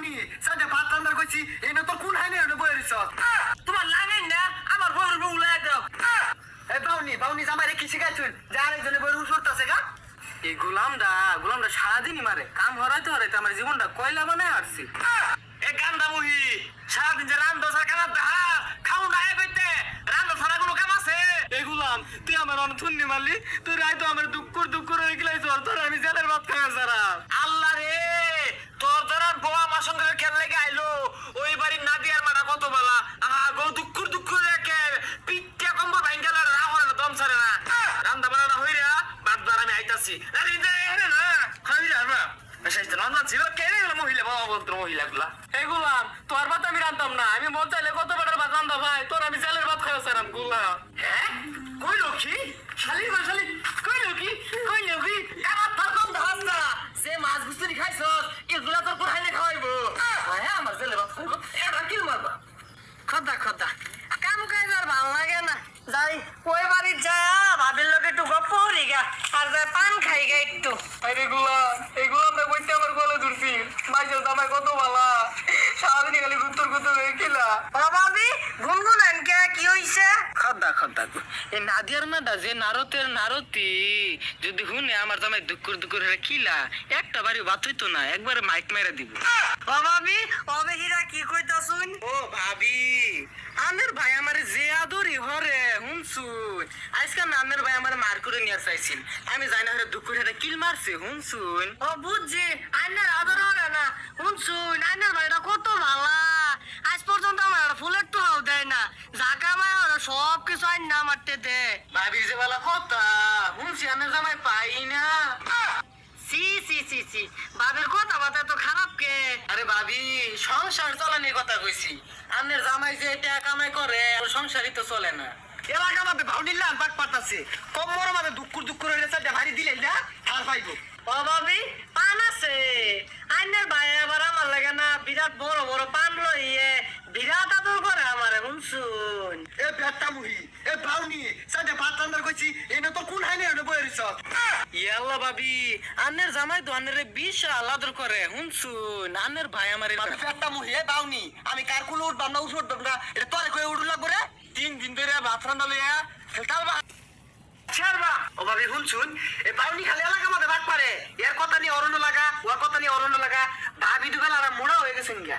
বাউনি সাথে ভাত রান্নার কইছি এনে তোর কোন হাইনে এনে বইরিছ তোমার লাগাই না আমার বউর বউ উলাই দাও। এ বাউনি বাউনি জামাই কি শিখাইছুন যে আরেকজনে বইরু উঠতাছে গা এই গোলামটা সারাদিনই মারে কাম হরাইতে হরাইতে আমার জীবনটা কয়লা বানায় আসছি। এ গান্দা মুহি সারাদিন যে রান্ধ সার কানা দাহা খাও না এ কইতে রান্ধ সারা কোনো কাম আছে? এই গোলাম তুই আমার অনেক থুন্নি মারলি, তুই রাইতো আমার দুঃখ হয়ে গেলাইছ, তোর আমি জেলের ভাত খাওয়া সারা। আল্লাহ রে তোর ধর বউ আমার সঙ্গে খেল লেগে আইলো, ওই বাড়ির নাদিয়ার মারা কত বেলা গো দুঃখ রেখে পিঠটা কম্বর ভাঙ্গেল আর রাহরে না দম ছাড়ে না। রান্দা বাড়া হইরা বাদ বার আমি আইতাছি এগুলাম তোর ভাত আমি রান্ধতাম না, আমি মন চাইলে কত বেটার ভাত রান্ধা ভাই, তোর আমি জেলের ভাত খাওয়া সারাম গুলাম। হ্যাঁ কইলো কি শালি কইলো কি কারাত তার কম ধাস না যে মাছ গুস্তি খাইছস এগুলা তোর কোথায় খাওয়াইবো? হ্যাঁ আমার জেলের ভাত খাইবো এটা কিল মারবা খদ্দা কাম কাজ আর ভালো লাগে না, যাই ওই বাড়ির যা ভাবির লোকে একটু গপ্প করি গা আর যাই পান খাই গা একটু। এগুলো আমরা বইতে আমার গলে ধরছি মাইজের জামাই কত ভালা, সারাদিন খালি গুত্তর হয়ে কিলা। ও ভাবি গুনগুনান কে কি হইছে? খদ্দা এই নাদিয়ার মাদা যে নারতের নারতি যদি হুনে আমার জামাই দুকুর হয়ে কিলা একটা বাড়ি ভাত হইতো না, একবারে মাইক মেরে দিব। ও ভাবি অবেহিরা কি কইতাছুন? ও ভাবি আমের ভাই আমার যে আদরি হরে হুনসুন আজকাল আমের ভাই আমার মার করে নিয়ে চাইছিল, আমি জানি না হরে দুঃখ হেটা কিল মারছে হুনসুন। ও বুঝছি আইনের আদর হরে না হুনসুন, আইনের ভাইটা কত ভালা, আজ পর্যন্ত আমার ফুলের টোহাও দেয় না, জাকা মায় ওরা সব কিছু আইন না মারতে দে। ভাবির যে ভালা কথা হুনসি আনের জামাই পাই না। সি বাবির কথা বাতা তো খারাপ কে? আরে ভাবি সংসার চালানোর কথা কইছি, আনের জামাই যে এটা কামাই করে সংসারই তো চলে না। এলাকা মাপে বাউনি লাল পাক পাতাছে কম্বর মাপে দুকুর হইলে সাথে ভারী দিলে না আর পাইবো। ও ভাবি পান আছে আইনের ভাই আবার আমার লাগে না বিরাট বড় পান লইয়ে বিরাট আদর করে আমারে হুনসুন। এ বেটা মুহি এ বাউনি সাথে ভাত রান্নার কইছি এনে তোর কোন হাইনে এনে বইরিছ ইয়াল্লা ভাবি আনের জামাই তো আনের বিশাল আদর করে হুনসুন, আনের ভাই আমারে বেটা মুহি এ বাউনি আমি কার কুলো উঠবাম না উঠব না এটা তোরে কই উঠু লাগবো রে 3 দিন ধরে ভাত রান্না লইয়া খেলতালবা ছাড়বা। ও ভাবি শুনছুন এ বাউনি খালি এলাকা মাঝে ভাগ পারে এর কথা নিয়ে অরণ্য লাগা ওর কথা নিয়ে অরণ্য লাগা ভাবি দুবেলা আর মোড়া হয়ে গেছেন গা।